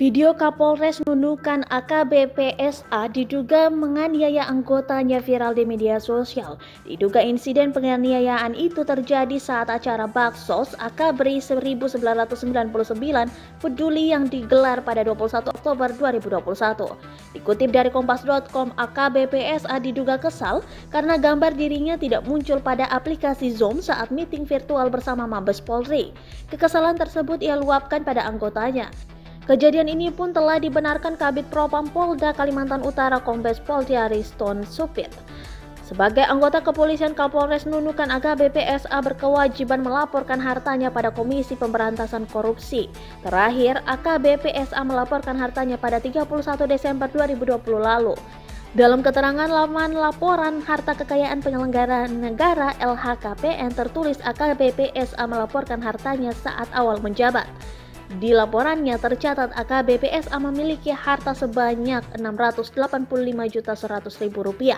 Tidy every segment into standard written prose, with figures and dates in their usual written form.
Video Kapolres Nunukan AKBP SA diduga menganiaya anggotanya viral di media sosial. Diduga insiden penganiayaan itu terjadi saat acara Baksos AKBRI 1999 Peduli yang digelar pada 21 Oktober 2021. Dikutip dari kompas.com, AKBP SA diduga kesal karena gambar dirinya tidak muncul pada aplikasi Zoom saat meeting virtual bersama Mabes Polri. Kekesalan tersebut ia luapkan pada anggotanya. Kejadian ini pun telah dibenarkan Kabid Propam Polda Kalimantan Utara Kombes Pol Tiariston Supit. Sebagai anggota kepolisian, Kapolres Nunukan AKBP SA berkewajiban melaporkan hartanya pada Komisi Pemberantasan Korupsi. Terakhir, AKBP SA melaporkan hartanya pada 31 Desember 2020 lalu. Dalam keterangan laman laporan harta kekayaan penyelenggara negara LHKPN tertulis AKBP SA melaporkan hartanya saat awal menjabat. Di laporannya tercatat AKBP SA memiliki harta sebanyak Rp685.100.000.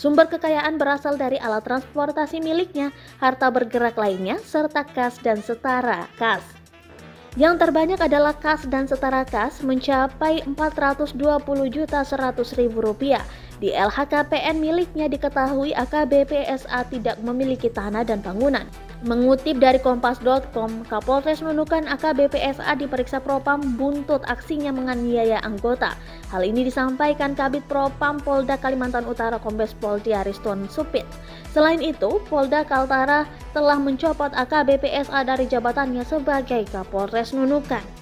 Sumber kekayaan berasal dari alat transportasi miliknya, harta bergerak lainnya, serta kas dan setara kas. Yang terbanyak adalah kas dan setara kas mencapai Rp420.100.000. Di LHKPN miliknya diketahui AKBP SA tidak memiliki tanah dan bangunan. Mengutip dari kompas.com, Kapolres Nunukan AKBP SA diperiksa Propam buntut aksinya menganiaya anggota. Hal ini disampaikan Kabid Propam Polda Kalimantan Utara Kombes Pol Tiariston Supit. Selain itu, Polda Kaltara telah mencopot AKBP SA dari jabatannya sebagai Kapolres Nunukan.